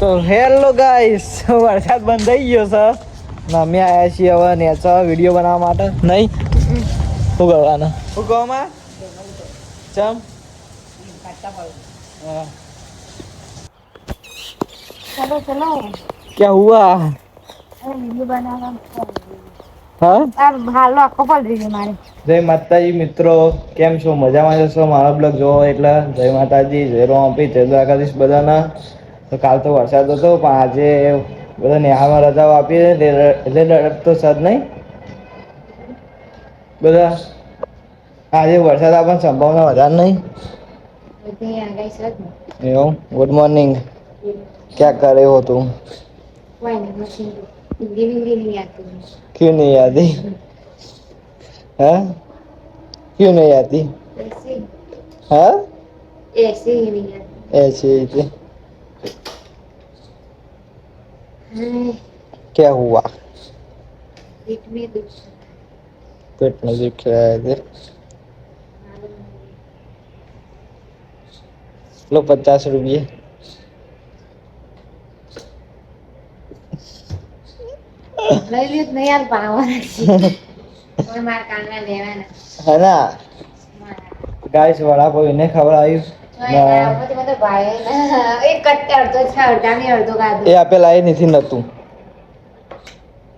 તો hello guys, વરસાદ બંધ થઈ ગયો છે ને અમે આવ્યા છીએ હવે નેચર વિડીયો બનાવવા માટે. નહીં શું કરવાના? શું કહો ચમ चलो चलो क्या हुआ? वीडियो बनाना हाँ હાલો આખો પડ રહી છે મારે. જય માતાજી મિત્રો, કેમ છો? મજામાં જશો? મારો બ્લોગ જોવો એટલે જય માતાજી, જય રોમપી, જય દ્વારકાધીશ બધાના. તો કાલ તો વરસાદ હતો પણ આજે બધા નેહામાં રજાઓ આપી એટલે ડર તો સદ નહીં બધા. આજે વરસાદ આવવાની સંભાવના વધારે નહીં. એવું? Good morning. क्या कर रहे हो तुम? क्यों नहीं आती? हाँ क्यों नहीं आती? हाँ ऐसे ही नहीं आती. ऐसे ही थे. क्या हुआ? पेट में दुख. पेट में दुख रहा है. लो 50 रुपये. લઈ લ્યો નહીં યાર પાવર કોઈ માર કાનના લેવાના है ना गाइस? वड़ा पाव इन्हें खवડાવ્યું એ આપેલા એ નથી નતું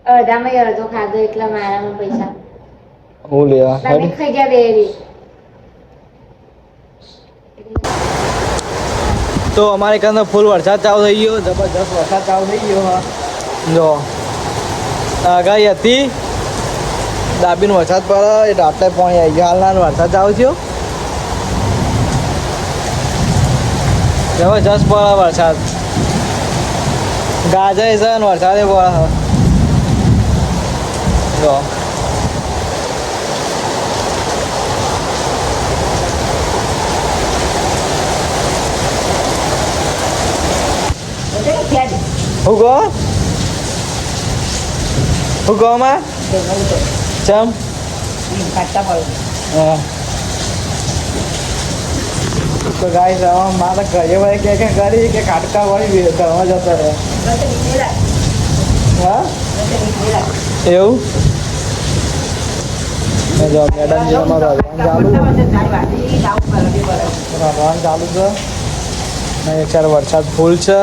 અડધામાં અડધો ખાધો એટલે મારામાં પૈસા હું લેવા તમે ખાઈ ગયા બેરી. તો અમારે કાંતો ફૂલ વરસાદ ચાલુ થઈ ગયો, જબરજસ્ત વરસાદ ચાલુ થઈ ગયો. હા જો આગાહી હતી દાબીનો વરસાદ પડે એટલે આટલે પાણી આવી ગયો. હાલના વરસાદ ચાલુ થયો, જબરજસ્ત પડે વરસાદ. ગાજે છે ને વરસાદે પડે. જો હું કહો માં ચમ હા તો ગાઈસ મારા ઘરે ભાઈ કે કરી કે ખાટકા વાળી ઘરમાં જતો રહે. હા એવું? જો મેડમ અમારું રડવાનું ચાલુ છે ને અત્યારે વરસાદ ફૂલ છે.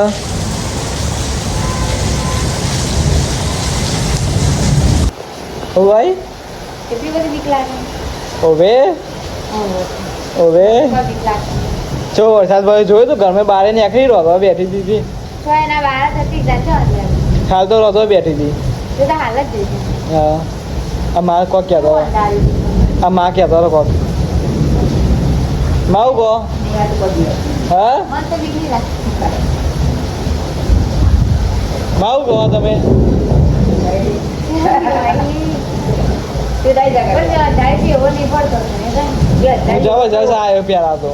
ભાઈ કેટલી બધી બીક લાગે. ઓવે ઓવે જો વરસાદ ભાઈ જોયું તો ઘરમાં બારે નીકળી રહો બેઠી દીધી. તો એના વાળા થતી જાજો અંદર. હાલ તો રહો બેઠી હતી. તો તો હાલ જ જઈ. હા આ માં કોક કહેતો, આ માં કહેતો કોક માવું કહો. હા મન તો બીક નહીં લાગે. માવું કહો તમે. જબરજસ્ત આવ્યો પેલા તો,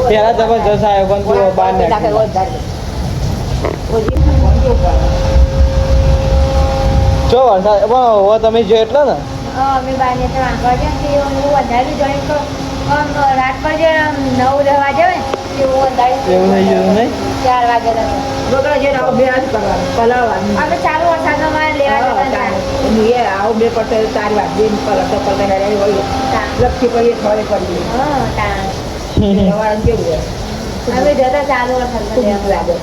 પેલા જબરજસ્ત આવ્યો પણ તું બહાર નીકળી. જો વરસાદ પણ હવે તમે જો એટલે ને અમે બાર ને વાંચવા જાય હું વધારે જોઈન કરું. રાત પર જે 9-10 વાગે હોય ને એવું વધારે એવું થઈ ગયું નહીં. 4 વાગે છોકરા જે અભ્યાસ કરવાનો પલાવવાનું. આપણે ચાલુ વરસાદમાં મારે લેવા જતા આવો બે પટેલ 4 વાગે પલાવ તો પલાવ હોય લક્ષી પડીએ થોડે પડીએ. હા અમે જતા ચાલુ વરસાદમાં લેવા લાગે.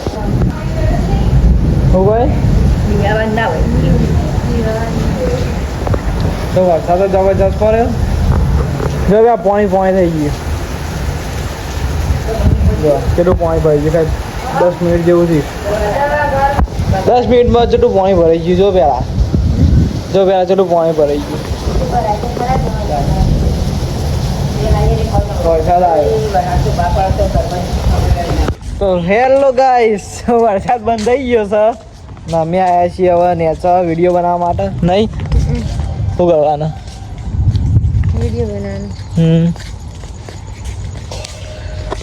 શું કહે? નિવાન ના હોય તો વરસાદ તો જબરજસ્ત પડ્યો. જો કે પાણી થઈ ગયું. જો કેટલું પાણી ભરાઈ ગયું. 10 મિનિટ જેવું થયું. 10 મિનિટમાં જેટલું પાણી ભરાઈ ગયું. જો પેલા જેટલું પાણી ભરાઈ ગયું. વરસાદ આવ્યો તો હેલો ગાઈસ, વરસાદ બંધ થઈ ગયો છે ને અમે આવ્યા છીએ હવે નેચર વિડીયો બનાવવા માટે. નહીં શું કરવાના? વિડીયો બનાવવાનો.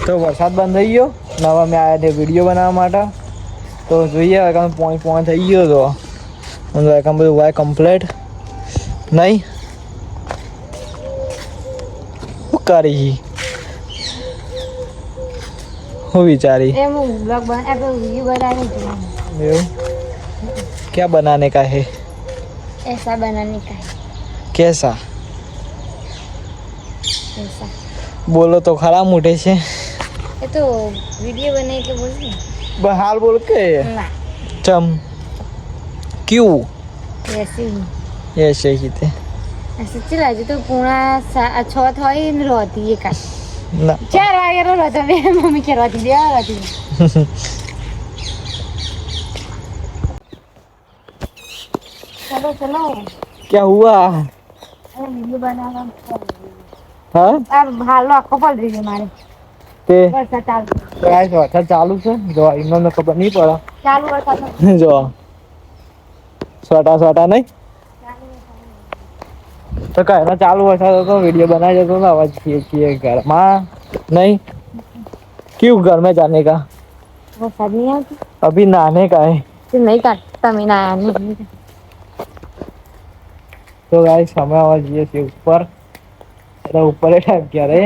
તો વરસાદ બંધ થઈ ગયો ને હવે અમે આવ્યા છીએ વિડીયો બનાવવા માટે. તો જોઈએ પોઈન્ટ થઈ ગયો તો બધું વાય કમ્પ્લીટ. નહીં શું કરી હું વિચારી એ હું બ્લોગ બના તો વીડિયો બનાવી છું એવું क्या बनाने का है ऐसा बनाने का है कैसा ऐसा बोलो तो खरा मुठे से ये तो वीडियो बनाए के बोल हाल बोल के ना चम क्यों ऐसे ही ऐसे ही थे ऐसे चला जो तो पूरा 6 थोड़ी रहती है का ना 4 वागे रहता है मम्मी क्या रहती है रहती चलो चलो क्या हुआ अरे वीडियो बनाना हाँ अब भालो आखो पड़ रही है हमारे ते वर्षा चालू गाइस वरसाद चालू છે જો ઇમને ખબર નહીં પડે चालू वर्षा જો સોટા નહીં તો કઈ ના ચાલુ વરસાદ હતો વિડિયો बनाई જતો ને અવાજ किए घर में नहीं क्यों घर में जाने का वर्षा नहीं आती अभी नहाने का है फिर नहीं काटता मैं ना नहीं तो गाइस हमें आवाज ये से ऊपर अरे ऊपर ही टाइप क्या रे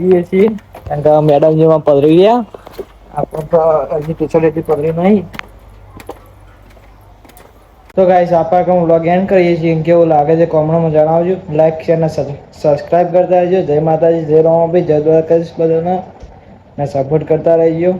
ये सी કારણ કે મેડમ જેમાં પધરી ગયા આપણે તો હજી ટીચર એટલી પધરી નહીં તો ગાઈસ આપણે કોમ વ્લોગ એન્ડ કરીએ છીએ કેવું લાગે છે કોમેન્ટમાં જણાવજો લાઈક શેર અને સબસ્ક્રાઇબ કરતા રહેજો જય માતાજી જય રામાપીર જય દ્વારકાધીશ બધાને સપોર્ટ કરતા રહેજો